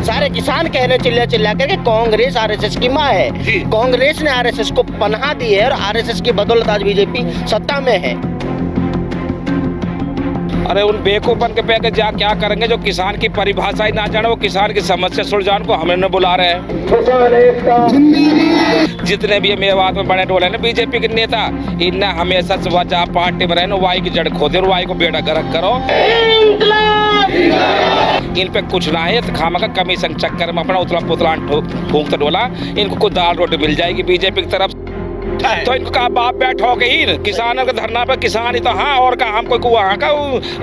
सारे किसान कह रहे चिल्ला चिल्ला करके कांग्रेस आरएसएस की माँ है। कांग्रेस ने आरएसएस को पनाह दी है और आरएसएस की बदौलत आज बीजेपी सत्ता में है। अरे उन बेवकूफन के पे जा क्या करेंगे जो किसान की परिभाषा ही ना जाने, वो किसान की समस्या सुलझाने को हमें बुला रहे हैं। जितने भी मेवात में बने टोले ना बीजेपी के नेता, इनने हमेशा सुबह जहाँ पार्टी में रहे वाई की जड़ खोदे और वाई को बेड़ा गर्क करो। इन पे कुछ ना है तो खामा का कमीशन चक्कर में अपना उतला पुतला फूंकता डोला, इनको कुछ दाल रोटी मिल जाएगी बीजेपी की तरफ तो इनको कहा बाप बैठोगे ही किसानों के धरना पे किसान ही तो हाँ और का हम कोई वहाँ का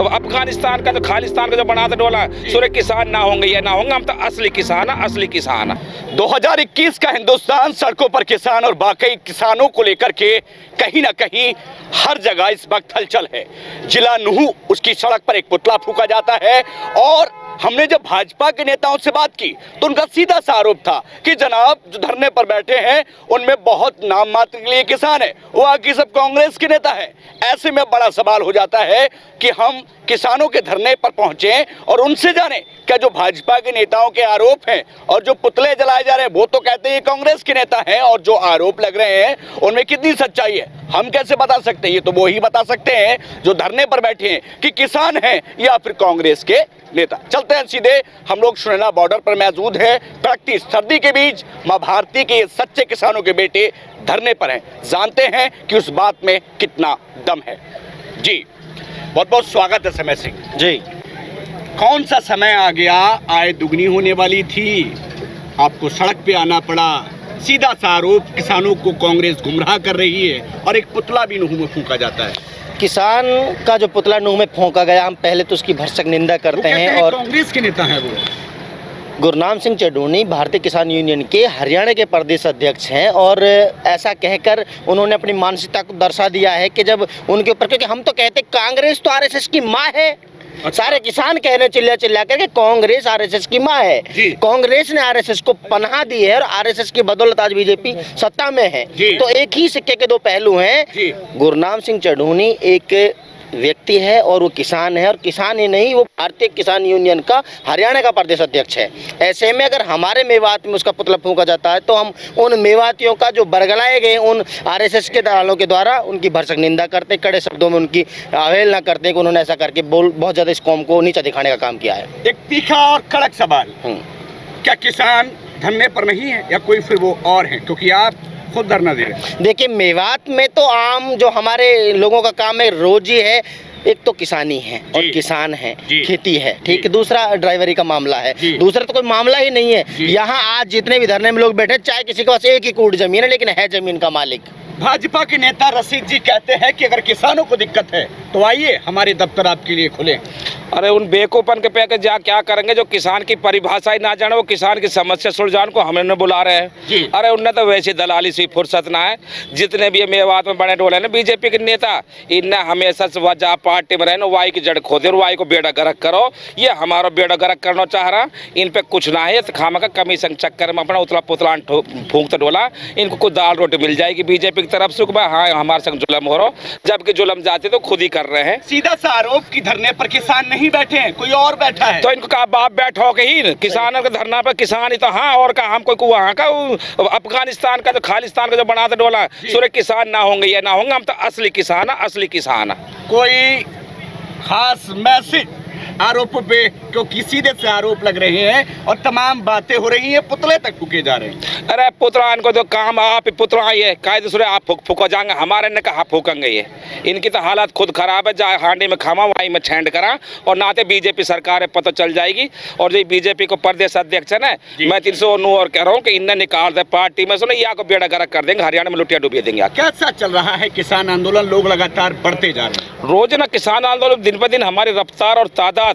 अफगानिस्तान का जो खालिस्तान का जो बनाते डोला सूर्य किसान ना होंगे या ना होंगे, हम तो असली किसान है, असली किसान है। 2021 का हिंदुस्तान सड़कों पर किसान और बाकी किसानों को लेकर के कहीं ना कहीं हर जगह इस वक्त हलचल है। जिला नूह उसकी सड़क पर एक पुतला फूंका जाता है और हमने जब भाजपा के नेताओं से बात की तो उनका सीधा सा आरोप था कि जनाब जो धरने पर बैठे हैं उनमें बहुत नाम मात्र के लिए किसान है, वो बाकी सब कांग्रेस के नेता है। ऐसे में बड़ा सवाल हो जाता है कि हम किसानों के धरने पर पहुंचे और उनसे जाने क्या जो भाजपा के नेताओं के आरोप हैं और जो पुतले जलाए जा रहे हैं वो तो कहते हैं कांग्रेस के नेता हैं और जो आरोप लग रहे हैं उनमें कितनी सच्चाई है हम कैसे बता सकते हैं। ये तो वो ही बता सकते हैं जो धरने पर बैठे हैं कि किसान हैं या फिर कांग्रेस के नेता। चलते हैं सीधे, हम लोग सुनैना बॉर्डर पर मौजूद हैं। कड़कती सर्दी के बीच मां भारती के सच्चे किसानों के बेटे धरने पर हैं, जानते हैं कि उस बात में कितना दम है। जी बहुत बहुत स्वागत है समय सिंह जी। कौन सा समय आ गया, आय दुगनी होने वाली थी, आपको सड़क पे आना पड़ा, सीधा सा आरोप किसानों को कांग्रेस गुमराह कर रही है और एक पुतला भी नूह में फूंका जाता है। किसान का जो पुतला नूह में फूंका गया, हम पहले तो उसकी भरसक निंदा करते हैं। और कांग्रेस के नेता हैं वो गुरनाम सिंह चढ़ूनी भारतीय किसान यूनियन के हरियाणा के प्रदेश अध्यक्ष हैं और ऐसा कहकर उन्होंने अपनी मानसिकता को दर्शा दिया है कि जब उनके ऊपर, क्योंकि हम तो कहते कांग्रेस तो आरएसएस की माँ है। सारे किसान कह रहे चिल्ला चिल्ला करके कांग्रेस आरएसएस की माँ है। कांग्रेस ने आरएसएस को पनाह दी है और आरएसएस की बदौलत आज बीजेपी सत्ता में है। तो एक ही सिक्के के दो पहलू हैं। गुरनाम सिंह चढ़ूनी एक व्यक्ति है और वो किसान है, और किसान ही नहीं, वो भारतीय किसान यूनियन का हरियाणा का प्रदेश अध्यक्ष है। ऐसे में अगर हमारे मेवात में उसका पुतला फूंका जाता है तो हम उन मेवातियों का जो बरगलाए गए उन आरएसएस के दलालों के द्वारा उनकी भरसक निंदा करते, कड़े शब्दों में उनकी अवहेलना करते कि उन्होंने ऐसा करके बहुत ज्यादा इस कौम को नीचा दिखाने का काम किया है। एक तीखा और कड़क सवाल, क्या किसान धरने पर नहीं है या कोई फिर वो और है, क्योंकि आप खुद धरना दे रहे हैं? देखिए, मेवात में तो आम जो हमारे लोगों का काम है रोजी है, एक तो किसानी है और किसान है, खेती है, ठीक है, दूसरा ड्राइवरी का मामला है, दूसरा तो कोई मामला ही नहीं है। यहाँ आज जितने भी धरने में लोग बैठे, चाहे किसी के पास एक ही कूड़ जमीन है लेकिन है जमीन का मालिक। भाजपा के नेता रशीद जी कहते हैं कि अगर किसानों को दिक्कत है तो आइए हमारे दफ्तर आपके लिए खुले। अरे उन बेवकूफन के पे जा क्या करेंगे जो किसान की परिभाषा ही ना जाने, वो किसान की समस्या सुलझाने को हमें बुला रहे हैं। अरे उनने तो वैसे दलाली से फुर्सत ना है। जितने भी मेवात में बने टोले ना बीजेपी के नेता, इनने हमेशा सुबह जहाँ पार्टी में रहे वाई की जड़ खोदे और वाई को बेड़ा गर्क करो। ये हमारा बेड़ा गर्क करना चाह रहा, इन पे कुछ ना है तो खामा का कमीशन चक्कर में अपना उतला पुतला फूंकता डोला, इनको कुछ दाल रोटी मिल जाएगी बीजेपी की तरफ से। हाँ हमारे संग जुलम हो रहा, जबकि जुलम जाते तो खुद ही कर रहे हैं। सीधा सा आरोप की धरने पर किसान नहीं बैठे हैं, कोई और बैठा है। तो इनको कहा बाप बैठोगे ही किसानों के धरना पर किसान ही तो हाँ और का हम कोई वहाँ का अफगानिस्तान का जो खालिस्तान का जो बनाते डोला सूर्य किसान ना होंगे या ना होंगे, हम तो असली किसान है, असली किसान है। कोई खास मैसेज आरोप पे, क्योंकि सीधे से आरोप लग रहे हैं और तमाम बातें हो रही हैं, पुतले तक फूके जा रहे हैं। अरे पुतला इनको तो काम, आप पुतला ये कायदे से आप फूको जाएंगे, हमारे ने कहा फूकेंगे। ये इनकी तो हालत खुद खराब है, जहाँ हांडी में खामा वाई में छेंड करा और नाते बीजेपी सरकार है पता चल जाएगी। और जो बीजेपी को प्रदेश अध्यक्ष है ना, मैं 309 और कह रहा हूँ कि इन्हें निकाल दे पार्टी में, सुनो या को बेड़ा गर्क कर देंगे, हरियाणा में लुटिया डुबिया देंगे। कैसा चल रहा है किसान आंदोलन? लोग लगातार बढ़ते जा रहे हैं, रोज ना किसान आंदोलन दिन ब दिन हमारी रफ्तार और तादाद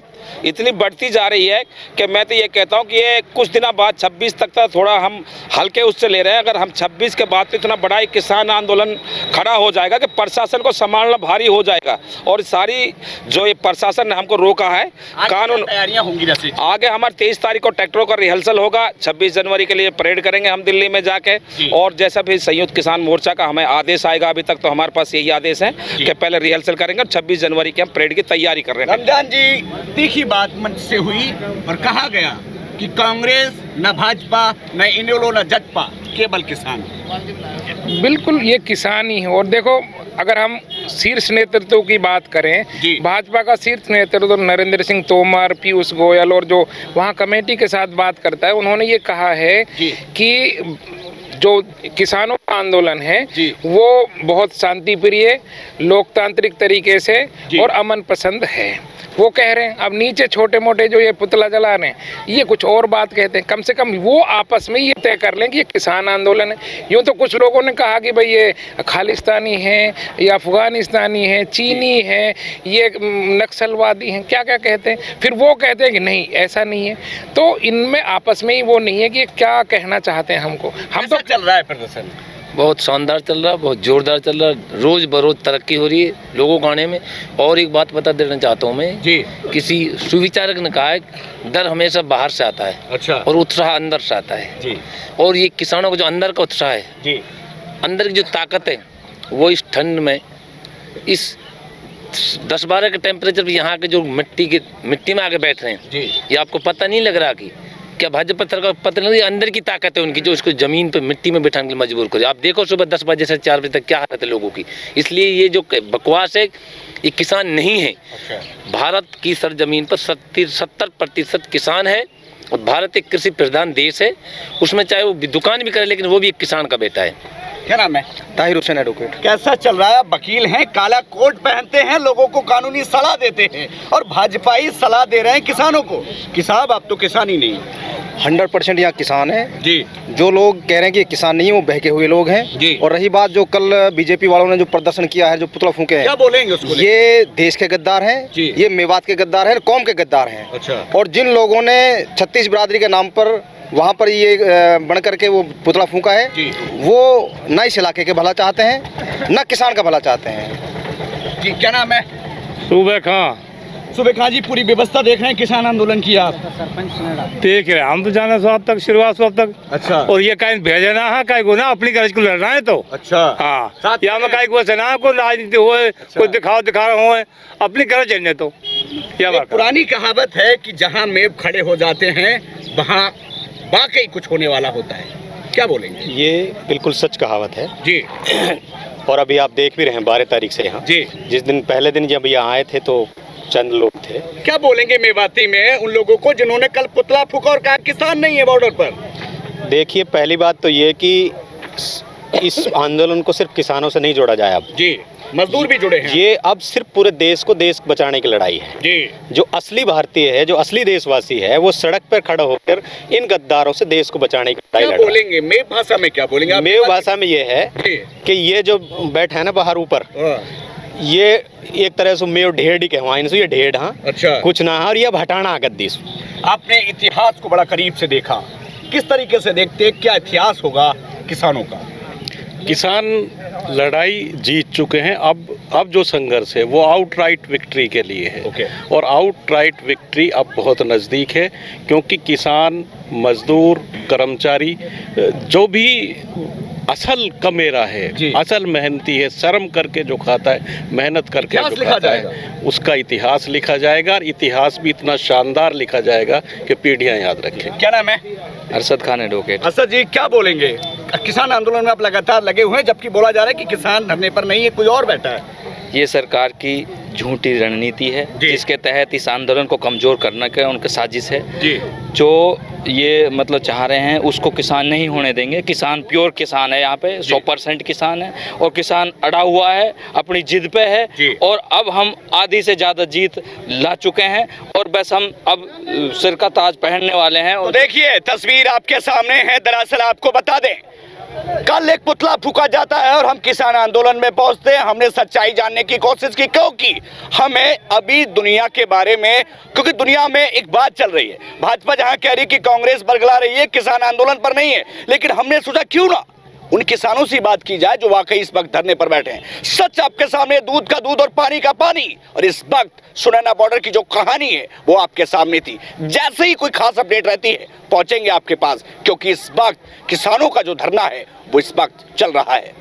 इतनी बढ़ती जा रही है कि मैं तो ये कहता हूँ कि ये कुछ दिनों बाद 26 तक तो थोड़ा हम हल्के उससे ले रहे हैं। अगर हम 26 के बाद तो इतना बड़ा एक किसान आंदोलन खड़ा हो जाएगा कि प्रशासन को संभालना भारी हो जाएगा। और सारी जो ये प्रशासन ने हमको रोका है, कानून तैयारियां होंगी। आगे हमारे 23 तारीख को ट्रैक्टरों का रिहर्सल होगा, 26 जनवरी के लिए परेड करेंगे हम दिल्ली में जाके। और जैसा भी संयुक्त किसान मोर्चा का हमें आदेश आएगा, अभी तक तो हमारे पास यही आदेश है कि पहले रिहर्सल करेंगे और 26 जनवरी की हम परेड की तैयारी कर रहे हैं। रमजान जी, तीखी बात मन से हुई और कहा गया कि कांग्रेस न भाजपा न इनेलो न जटपा, केवल किसान? बिल्कुल ये किसान ही है। और देखो, अगर हम शीर्ष नेतृत्व की बात करें, भाजपा का शीर्ष नेतृत्व नरेंद्र सिंह तोमर, पीयूष गोयल और जो वहाँ कमेटी के साथ बात करता है, उन्होंने ये कहा है कि जो किसानों का आंदोलन है वो बहुत शांति प्रिय, लोकतांत्रिक तरीके से और अमन पसंद है, वो कह रहे हैं। अब नीचे छोटे मोटे जो ये पुतला जला रहे हैं, ये कुछ और बात कहते हैं। कम से कम वो आपस में ये तय कर लें कि ये किसान आंदोलन है। यूँ तो कुछ लोगों ने कहा कि भाई ये खालिस्तानी है या अफगानिस्तानी है, चीनी है, ये नक्सलवादी हैं, क्या क्या कहते हैं। फिर वो कहते हैं कि नहीं, ऐसा नहीं है। तो इनमें आपस में ही वो नहीं है कि क्या कहना चाहते हैं हमको। हम तो चल रहा है प्रदर्शन बहुत शानदार चल रहा है, बहुत जोरदार चल रहा है, रोज बरोज तरक्की हो रही है लोगों को आने में। और एक बात बता देना चाहता हूँ मैं जी, किसी सुविचारक ने कहा है डर हमेशा बाहर से आता है, अच्छा, और उत्साह अंदर से आता है जी। और ये किसानों का जो अंदर का उत्साह है जी, अंदर की जो ताकत है, वो इस ठंड में, इस 10-12 के टेम्परेचर पर यहाँ के जो मिट्टी में आके बैठ रहे हैं जी, ये आपको पता नहीं लग रहा कि क्या भाजपा सरकार पता नहीं, अंदर की ताकत है उनकी जो उसको जमीन पे मिट्टी में बिठाने के लिए मजबूर करे। आप देखो सुबह 10 बजे से 4 बजे तक क्या हालत है लोगों की। इसलिए ये जो बकवास है, ये किसान नहीं है। भारत की सरजमीन पर 70% किसान है और भारत एक कृषि प्रधान देश है। उसमें चाहे वो दुकान भी करे, लेकिन वो भी एक किसान का बेटा है। क्या नाम है? ताहिर हुसैन एडवोकेट। कैसा चल रहा है? वकील हैं, काला कोट पहनते हैं, लोगों को कानूनी सलाह देते हैं, और भाजपाई सलाह दे रहे हैं किसानों को कि साहब आप तो किसान ही नहीं। 100% यहाँ किसान है जी। जो लोग कह रहे हैं कि किसान नहीं है, वो बहके हुए लोग हैं जी। और रही बात जो कल बीजेपी वालों ने जो प्रदर्शन किया है, जो पुतला फूंके हैं, क्या बोलेंगे उसको? ये देश के गद्दार हैं, ये मेवात के गद्दार हैं, कौम के गद्दार हैं। अच्छा। और जिन लोगों ने 36 बिरादरी के नाम पर वहाँ पर ये बन करके वो पुतला फूंका है, वो न इस इलाके के भला चाहते हैं, न किसान का भला चाहते हैं जी। क्या नाम है? सुबह खां। सुबह खां जी, पूरी व्यवस्था देख रहे हैं किसान आंदोलन की आप? देख रहे हैं हम तो जाना सब तक, शुरुआत सब तक। अच्छा। और ये कहीं भेजना है, कहीं को ना अपनी गरज को लड़ना है तो। अच्छा। हाँ, या में कहीं को सेना को राजनीति हो, कोई दिखा रहा हो, अपनी गरज चलने तो। क्या पुरानी कहावत है कि जहाँ मेव खड़े हो जाते हैं वहाँ वाकई कुछ होने वाला होता है, क्या बोलेंगे? ये बिल्कुल सच कहावत है जी। और अभी आप देख भी रहे हैं 12 तारीख से यहाँ जी, जिस दिन पहले दिन जब यहाँ आए थे तो चंद लोग थे। क्या बोलेंगे मेवाती में उन लोगों को जिन्होंने कल पुतला फूंका और कहा किसान नहीं है बॉर्डर पर? देखिए, पहली बात तो ये कि इस आंदोलन को सिर्फ किसानों से नहीं जोड़ा जाए, अब जी मजदूर भी जुड़े हैं। ये अब सिर्फ पूरे देश को देश बचाने की लड़ाई है जी। जो असली भारतीय है, जो असली देशवासी है, वो सड़क पर खड़ा होकर इन गद्दारों से देश को बचाने की लड़ाई लड़ रहा है। बोलेंगे मेव भाषा में, क्या बोलेंगे? मेव भाषा में ये है कि ये जो बैठा है ना बाहर ऊपर, ये एक तरह से मेव ढेड़ ही कहवाए इनसे, ये ढेड़ हाँ अच्छा कुछ ना, और ये हटाना गद्दीस। आपने इतिहास को बड़ा करीब से देखा, किस तरीके से देखते, क्या इतिहास होगा किसानों का? किसान लड़ाई जीत चुके हैं। अब जो संघर्ष है वो आउटराइट विक्ट्री के लिए है और आउटराइट विक्ट्री अब बहुत नज़दीक है, क्योंकि किसान, मजदूर, कर्मचारी, जो भी असल कमेरा है, असल मेहनती है, श्रम करके जो खाता है, मेहनत करके जो खाता है, उसका इतिहास लिखा जाएगा। और इतिहास भी इतना शानदार लिखा जाएगा कि पीढ़ियां याद रखें। क्या नाम है? अरशद खान एडवोकेट। अरशद जी, क्या बोलेंगे? किसान आंदोलन में आप लगातार लगे हुए हैं, जबकि बोला जा रहा है कि किसान धरने पर नहीं है, कोई और बैठा है। ये सरकार की झूठी रणनीति है, जिसके तहत इस आंदोलन को कमजोर करने का उनका साजिश है जी। जो ये मतलब चाह रहे हैं उसको किसान नहीं होने देंगे। किसान प्योर किसान है, यहाँ पे 100% किसान है, और किसान अड़ा हुआ है, अपनी जिद पे है, और अब हम आधी से ज़्यादा जीत ला चुके हैं, और बस हम अब सिर का ताज पहनने वाले हैं। तो देखिए, तस्वीर आपके सामने है। दरअसल आपको बता दें, कल एक पुतला फूंका जाता है और हम किसान आंदोलन में पहुंचते हैं। हमने सच्चाई जानने की कोशिश की, क्योंकि हमें अभी दुनिया के बारे में, क्योंकि दुनिया में एक बात चल रही है, भाजपा जहां कह रही कि कांग्रेस बरगला रही है, किसान आंदोलन पर नहीं है, लेकिन हमने सोचा क्यों ना उन किसानों से बात की जाए जो वाकई इस वक्त धरने पर बैठे हैं। सच आपके सामने, दूध का दूध और पानी का पानी। और इस वक्त सुनैना बॉर्डर की जो कहानी है वो आपके सामने थी। जैसे ही कोई खास अपडेट रहती है पहुंचेंगे आपके पास, क्योंकि इस वक्त किसानों का जो धरना है वो इस वक्त चल रहा है।